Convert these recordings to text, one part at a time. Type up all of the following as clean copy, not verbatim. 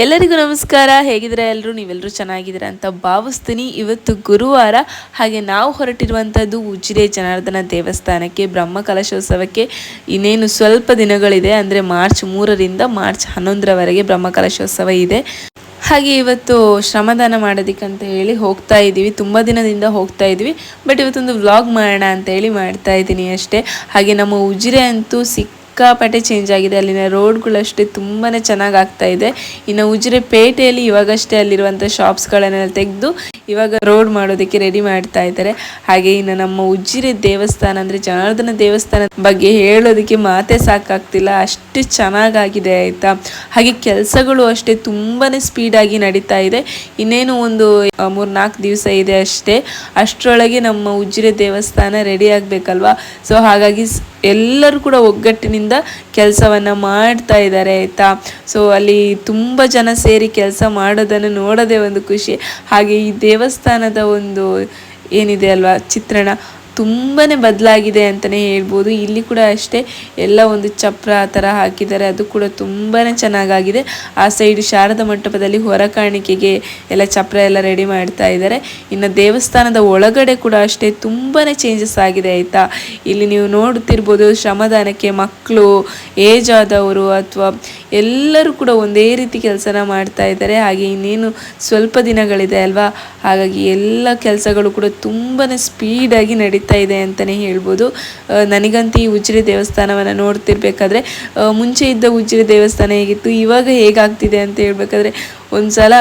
ಎಲ್ಲರಿಗೂ ನಮಸ್ಕಾರ. ಹೇಗಿದ್ದೀರಾ ಎಲ್ಲರೂ? ನೀವೆಲ್ಲರೂ ಚೆನ್ನಾಗಿದ್ದೀರಾ ಅಂತ ಭಾವಿಸ್ತೀನಿ. ಇವತ್ತು ಗುರುವಾರ, ಹಾಗೆ ನಾವು ಹೊರಟಿರುವಂಥದ್ದು ಉಜಿರೆ ಜನಾರ್ದನ ದೇವಸ್ಥಾನಕ್ಕೆ ಬ್ರಹ್ಮ ಕಲಶೋತ್ಸವಕ್ಕೆ ಇನ್ನೇನು ಸ್ವಲ್ಪ ದಿನಗಳಿದೆ. ಅಂದರೆ ಮಾರ್ಚ್ 3ರಿಂದ ಮಾರ್ಚ್ 11ರವರೆಗೆ ಬ್ರಹ್ಮ ಕಲಶೋತ್ಸವ ಇದೆ. ಹಾಗೆ ಇವತ್ತು ಶ್ರಮದಾನ ಮಾಡೋದಕ್ಕಂತ ಹೇಳಿ ಹೋಗ್ತಾ ಇದ್ದೀವಿ. ತುಂಬ ದಿನದಿಂದ ಹೋಗ್ತಾ ಇದ್ವಿ, ಬಟ್ ಇವತ್ತೊಂದು ವ್ಲಾಗ್ ಮಾಡೋಣ ಅಂತ ಹೇಳಿ ಮಾಡ್ತಾ ಇದ್ದೀನಿ ಅಷ್ಟೇ. ಹಾಗೆ ನಮ್ಮ ಉಜಿರೆ ಅಂತೂ ಸಿಕ್ಕಾಪಟ್ಟೆ ಚೇಂಜ್ ಆಗಿದೆ. ಅಲ್ಲಿನ ರೋಡ್ಗಳಷ್ಟೇ ತುಂಬಾ ಚೆನ್ನಾಗಿ ಆಗ್ತಾ ಇದೆ. ಇನ್ನು ಉಜಿರೆ ಪೇಟೆಯಲ್ಲಿ ಇವಾಗಷ್ಟೇ ಅಲ್ಲಿರುವಂಥ ಶಾಪ್ಸ್ಗಳನ್ನೆಲ್ಲ ತೆಗೆದು ಇವಾಗ ರೋಡ್ ಮಾಡೋದಕ್ಕೆ ರೆಡಿ ಮಾಡ್ತಾ ಇದ್ದಾರೆ. ಹಾಗೆ ಇನ್ನು ನಮ್ಮ ಉಜಿರೆ ದೇವಸ್ಥಾನ ಅಂದರೆ ಜನಾರ್ದನ ದೇವಸ್ಥಾನ ಬಗ್ಗೆ ಹೇಳೋದಕ್ಕೆ ಮಾತೇ ಸಾಕಾಗ್ತಿಲ್ಲ, ಅಷ್ಟು ಚೆನ್ನಾಗಾಗಿದೆ ಆಯಿತಾ. ಹಾಗೆ ಕೆಲಸಗಳು ಅಷ್ಟೇ ತುಂಬಾ ಸ್ಪೀಡಾಗಿ ನಡೀತಾ ಇದೆ. ಇನ್ನೇನು ಒಂದು 3-4 ದಿವಸ ಇದೆ ಅಷ್ಟೇ. ಅಷ್ಟರೊಳಗೆ ನಮ್ಮ ಉಜಿರೆ ದೇವಸ್ಥಾನ ರೆಡಿ ಆಗಬೇಕಲ್ವಾ. ಸೊ ಹಾಗಾಗಿ ಎಲ್ಲರೂ ಕೂಡ ಒಗ್ಗಟ್ಟಿನಿಂದ ಕೆಲಸವನ್ನು ಮಾಡ್ತಾ ಇದ್ದಾರೆ ಆಯಿತಾ. ಸೊ ಅಲ್ಲಿ ತುಂಬ ಜನ ಸೇರಿ ಕೆಲಸ ಮಾಡೋದನ್ನು ನೋಡೋದೇ ಒಂದು ಖುಷಿ. ಹಾಗೆ ಈ ದೇವಸ್ಥಾನದ ಒಂದು ಏನಿದೆ ಅಲ್ವಾ ಚಿತ್ರಣ ತುಂಬಾ ಬದಲಾಗಿದೆ ಅಂತಲೇ ಹೇಳ್ಬೋದು. ಇಲ್ಲಿ ಕೂಡ ಅಷ್ಟೇ ಎಲ್ಲ ಒಂದು ಚಪ್ರ ಆ ಥರ ಹಾಕಿದ್ದಾರೆ, ಅದು ಕೂಡ ತುಂಬಾ ಚೆನ್ನಾಗಾಗಿದೆ. ಆ ಸೈಡ್ ಶಾರದಾ ಮಂಟಪದಲ್ಲಿ ಹೊರ ಕಾಣಿಕೆಗೆ ಎಲ್ಲ ಚಪ್ರ ಎಲ್ಲ ರೆಡಿ ಮಾಡ್ತಾ ಇದ್ದಾರೆ. ಇನ್ನು ದೇವಸ್ಥಾನದ ಒಳಗಡೆ ಕೂಡ ಅಷ್ಟೇ ತುಂಬಾ ಚೇಂಜಸ್ ಆಗಿದೆ ಆಯಿತಾ. ಇಲ್ಲಿ ನೀವು ನೋಡುತ್ತಿರ್ಬೋದು, ಶ್ರಮದಾನಕ್ಕೆ ಮಕ್ಕಳು, ಏಜ್ ಆದವರು ಅಥವಾ ಎಲ್ಲರೂ ಕೂಡ ಒಂದೇ ರೀತಿ ಕೆಲಸನ ಮಾಡ್ತಾ ಇದ್ದಾರೆ. ಹಾಗೆ ಇನ್ನೇನು ಸ್ವಲ್ಪ ದಿನಗಳಿದೆ ಅಲ್ವಾ, ಹಾಗಾಗಿ ಎಲ್ಲ ಕೆಲಸಗಳು ಕೂಡ ತುಂಬಾ ಸ್ಪೀಡಾಗಿ ನಡೀತಾ ಇದೆ ಅಂತಲೇ ಹೇಳ್ಬೋದು. ನನಗಂತೂ ಈ ಉಜಿರೆ ದೇವಸ್ಥಾನವನ್ನು ನೋಡ್ತಿರ್ಬೇಕಾದ್ರೆ ಮುಂಚೆ ಇದ್ದ ಉಜಿರೆ ದೇವಸ್ಥಾನ ಹೇಗಿತ್ತು, ಇವಾಗ ಹೇಗಾಗ್ತಿದೆ ಅಂತ ಹೇಳ್ಬೇಕಾದ್ರೆ ಒಂದ್ಸಲ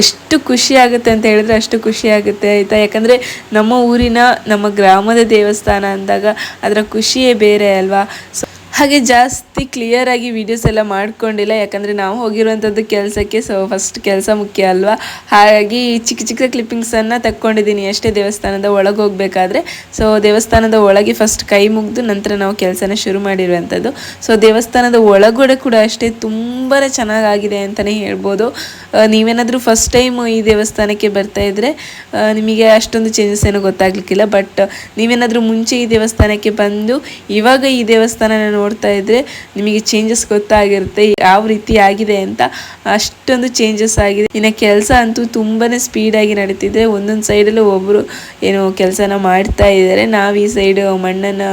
ಎಷ್ಟು ಖುಷಿ ಆಗುತ್ತೆ ಅಂತ ಹೇಳಿದ್ರೆ ಅಷ್ಟು ಖುಷಿ ಆಗುತ್ತೆ ಆಯಿತಾ. ಯಾಕಂದರೆ ನಮ್ಮ ಊರಿನ ನಮ್ಮ ಗ್ರಾಮದ ದೇವಸ್ಥಾನ ಅಂದಾಗ ಅದರ ಖುಷಿಯೇ ಬೇರೆ ಅಲ್ವಾ. ಸೊ ಹಾಗೆ ಜಾಸ್ತಿ ಕ್ಲಿಯರಾಗಿ ವೀಡಿಯೋಸ್ ಎಲ್ಲ ಮಾಡ್ಕೊಂಡಿಲ್ಲ, ಯಾಕಂದರೆ ನಾವು ಹೋಗಿರುವಂಥದ್ದು ಕೆಲಸಕ್ಕೆ. ಸೊ ಫಸ್ಟ್ ಕೆಲಸ ಮುಖ್ಯ ಅಲ್ವಾ. ಹಾಗಾಗಿ ಚಿಕ್ಕ ಚಿಕ್ಕ ಕ್ಲಿಪ್ಪಿಂಗ್ಸನ್ನು ತಕ್ಕೊಂಡಿದ್ದೀನಿ ಅಷ್ಟೇ ದೇವಸ್ಥಾನದ ಒಳಗೆ ಹೋಗಬೇಕಾದ್ರೆ. ಸೊ ದೇವಸ್ಥಾನದ ಒಳಗೆ ಫಸ್ಟ್ ಕೈ ಮುಗಿದು ನಂತರ ನಾವು ಕೆಲಸನ ಶುರು ಮಾಡಿರುವಂಥದ್ದು. ಸೊ ದೇವಸ್ಥಾನದ ಒಳಗಡೆ ಕೂಡ ಅಷ್ಟೇ ತುಂಬಾ ಚೆನ್ನಾಗಾಗಿದೆ ಅಂತಲೇ ಹೇಳ್ಬೋದು. ನೀವೇನಾದರೂ ಫಸ್ಟ್ ಟೈಮ್ ಈ ದೇವಸ್ಥಾನಕ್ಕೆ ಬರ್ತಾ ಇದ್ದರೆ ನಿಮಗೆ ಅಷ್ಟೊಂದು ಚೇಂಜಸ್ ಏನೂ ಗೊತ್ತಾಗಲಿಕ್ಕಿಲ್ಲ. ಬಟ್ ನೀವೇನಾದರೂ ಮುಂಚೆ ಈ ದೇವಸ್ಥಾನಕ್ಕೆ ಬಂದು ಇವಾಗ ಈ ದೇವಸ್ಥಾನನ ನೋಡ್ತಾ ಇದ್ದರೆ ನಿಮಗೆ ಚೇಂಜಸ್ ಗೊತ್ತಾಗಿರುತ್ತೆ ಯಾವ ರೀತಿ ಆಗಿದೆ ಅಂತ. ಅಷ್ಟೊಂದು ಚೇಂಜಸ್ ಆಗಿದೆ. ಇನ್ನು ಕೆಲಸ ಅಂತೂ ತುಂಬಾ ಸ್ಪೀಡಾಗಿ ನಡೀತಿದೆ. ಒಂದೊಂದು ಸೈಡಲ್ಲೂ ಒಬ್ಬರು ಏನು ಕೆಲಸನ ಮಾಡ್ತಾ ಇದ್ದಾರೆ. ನಾವು ಈ ಸೈಡ್ ಮಣ್ಣನ್ನು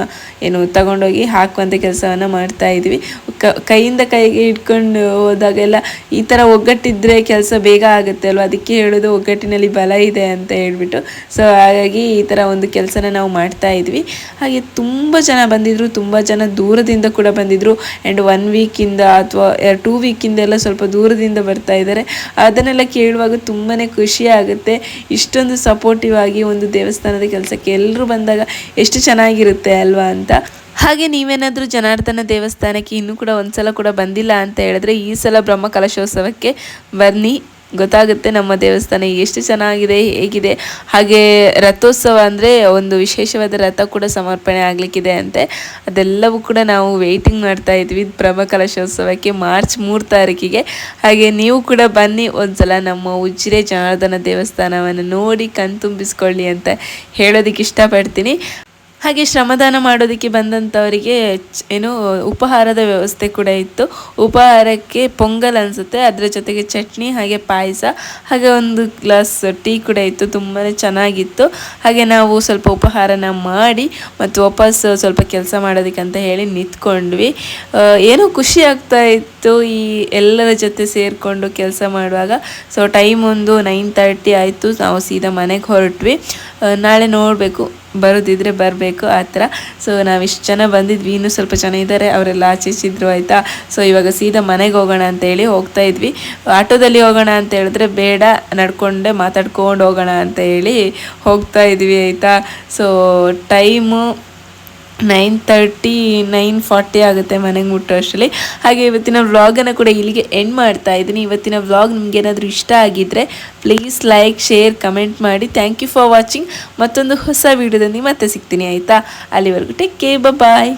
ಏನು ತಗೊಂಡೋಗಿ ಹಾಕುವಂಥ ಕೆಲಸವನ್ನು ಮಾಡ್ತಾ ಇದ್ವಿ. ಕೈಯಿಂದ ಕೈಗೆ ಇಟ್ಕೊಂಡು ಹೋದಾಗೆಲ್ಲ ಈ ಥರ ಒಗ್ಗಟ್ಟಿದ್ರೆ ಕೆಲಸ ಬೇಗ ಆಗುತ್ತೆ ಅಲ್ವ. ಅದಕ್ಕೆ ಹೇಳೋದು ಒಗ್ಗಟ್ಟಿನಲ್ಲಿ ಬಲ ಇದೆ ಅಂತ ಹೇಳ್ಬಿಟ್ಟು. ಸೊ ಹಾಗಾಗಿ ಈ ಥರ ಒಂದು ಕೆಲಸನ ನಾವು ಮಾಡ್ತಾ ಇದ್ವಿ. ಹಾಗೆ ತುಂಬ ಜನ ಬಂದಿದ್ರು, ತುಂಬ ಜನ ದೂರದಿಂದ ಕೂಡ ಬಂದಿದ್ರು. ಆ್ಯಂಡ್ 1 ವೀಕಿಂದ ಅಥವಾ 2 ವೀಕಿಂದ ಎಲ್ಲ ಸ್ವಲ್ಪ ದೂರದಿಂದ ಬರ್ತಾ ಇದ್ದಾರೆ. ಅದನ್ನೆಲ್ಲ ಕೇಳುವಾಗ ತುಂಬಾ ಖುಷಿ ಆಗುತ್ತೆ. ಇಷ್ಟೊಂದು ಸಪೋರ್ಟಿವ್ ಆಗಿ ಒಂದು ದೇವಸ್ಥಾನದ ಕೆಲಸಕ್ಕೆ ಎಲ್ಲರೂ ಬಂದಾಗ ಎಷ್ಟು ಚೆನ್ನಾಗಿರುತ್ತೆ ಅಲ್ವಾ ಅಂತ. ಹಾಗೆ ನೀವೇನಾದರೂ ಜನಾರ್ದನ ದೇವಸ್ಥಾನಕ್ಕೆ ಇನ್ನೂ ಕೂಡ ಒಂದ್ಸಲ ಕೂಡ ಬಂದಿಲ್ಲ ಅಂತ ಹೇಳಿದ್ರೆ ಈ ಸಲ ಬ್ರಹ್ಮ ಕಲಶೋತ್ಸವಕ್ಕೆ ಬನ್ನಿ, ಗೊತ್ತಾಗುತ್ತೆ ನಮ್ಮ ದೇವಸ್ಥಾನ ಎಷ್ಟು ಚೆನ್ನಾಗಿದೆ ಹೇಗಿದೆ. ಹಾಗೆ ರಥೋತ್ಸವ ಅಂದರೆ ಒಂದು ವಿಶೇಷವಾದ ರಥ ಕೂಡ ಸಮರ್ಪಣೆ ಆಗಲಿಕ್ಕಿದೆ ಅಂತೆ. ಅದೆಲ್ಲವೂ ಕೂಡ ನಾವು ವೆಯ್ಟಿಂಗ್ ಮಾಡ್ತಾ ಇದ್ವಿ ಬ್ರಹ್ಮ ಕಲಶೋತ್ಸವಕ್ಕೆ ಮಾರ್ಚ್ 3 ತಾರೀಕಿಗೆ. ಹಾಗೆ ನೀವು ಕೂಡ ಬನ್ನಿ ಒಂದ್ಸಲ ನಮ್ಮ ಉಜಿರೆ ಜನಾರ್ದನ ದೇವಸ್ಥಾನವನ್ನು ನೋಡಿ ಕಣ್ತುಂಬಿಸ್ಕೊಳ್ಳಿ ಅಂತ ಹೇಳೋದಕ್ಕೆ ಇಷ್ಟಪಡ್ತೀನಿ. ಹಾಗೆ ಶ್ರಮದಾನ ಮಾಡೋದಕ್ಕೆ ಬಂದಂಥವರಿಗೆ ಏನು ಉಪಹಾರದ ವ್ಯವಸ್ಥೆ ಕೂಡ ಇತ್ತು. ಉಪಹಾರಕ್ಕೆ ಪೊಂಗಲ್ ಅನಿಸುತ್ತೆ, ಅದರ ಜೊತೆಗೆ ಚಟ್ನಿ, ಹಾಗೆ ಪಾಯಸ, ಹಾಗೆ ಒಂದು ಗ್ಲಾಸ್ ಟೀ ಕೂಡ ಇತ್ತು. ತುಂಬಾ ಚೆನ್ನಾಗಿತ್ತು. ಹಾಗೆ ನಾವು ಸ್ವಲ್ಪ ಉಪಹಾರನ ಮಾಡಿ ಮತ್ತು ವಾಪಸ್ ಸ್ವಲ್ಪ ಕೆಲಸ ಮಾಡೋದಕ್ಕಂತ ಹೇಳಿ ನಿಂತ್ಕೊಂಡ್ವಿ. ಏನೋ ಖುಷಿ ಆಗ್ತಾ ಇತ್ತು ಈ ಎಲ್ಲರ ಜೊತೆ ಸೇರಿಕೊಂಡು ಕೆಲಸ ಮಾಡುವಾಗ. ಸೊ ಟೈಮ್ ಒಂದು 9:30 ಆಯಿತು. ನಾವು ಸೀದಾ ಮನೆಗೆ ಹೊರಟ್ವಿ. ನಾಳೆ ನೋಡಬೇಕು, ಬರೋದಿದ್ರೆ ಬರಬೇಕು ಆ ಥರ. ಸೊ ನಾವಿಷ್ಟು ಜನ ಬಂದಿದ್ವಿ, ಇನ್ನೂ ಸ್ವಲ್ಪ ಜನ ಇದ್ದಾರೆ, ಅವರೆಲ್ಲ ಆಚೆಸಿದ್ರು ಆಯಿತಾ. ಸೊ ಇವಾಗ ಸೀದಾ ಮನೆಗೆ ಹೋಗೋಣ ಅಂತೇಳಿ ಹೋಗ್ತಾ ಇದ್ವಿ. ಆಟೋದಲ್ಲಿ ಹೋಗೋಣ ಅಂತ ಹೇಳಿದ್ರೆ ಬೇಡ, ನಡ್ಕೊಂಡೆ ಮಾತಾಡ್ಕೊಂಡು ಹೋಗೋಣ ಅಂತ ಹೇಳಿ ಹೋಗ್ತಾ ಇದ್ವಿ ಆಯಿತಾ. ಸೊ ಟೈಮು 9:30 9:40 ಆಗುತ್ತೆ ಮನೆಗೆ ಮುಟ್ಟೋ ಅಷ್ಟರಲ್ಲಿ. ಹಾಗೆ ಇವತ್ತಿನ ವ್ಲಾಗನ್ನು ಕೂಡ ಇಲ್ಲಿಗೆ ಎಂಡ್ ಮಾಡ್ತಾ ಇದ್ದೀನಿ. ಇವತ್ತಿನ ವ್ಲಾಗ್ ನಿಮಗೇನಾದರೂ ಇಷ್ಟ ಆಗಿದ್ದರೆ ಪ್ಲೀಸ್ ಲೈಕ್, ಶೇರ್, ಕಮೆಂಟ್ ಮಾಡಿ. Thank you for watching. ಮತ್ತೊಂದು ಹೊಸ ವೀಡಿಯೋದಲ್ಲಿ ಮತ್ತೆ ಸಿಗ್ತೀನಿ ಆಯಿತಾ. ಅಲ್ಲಿವರೆಗೂ ಟೇಕ್ ಕೇರ್, ಬಾಯ್.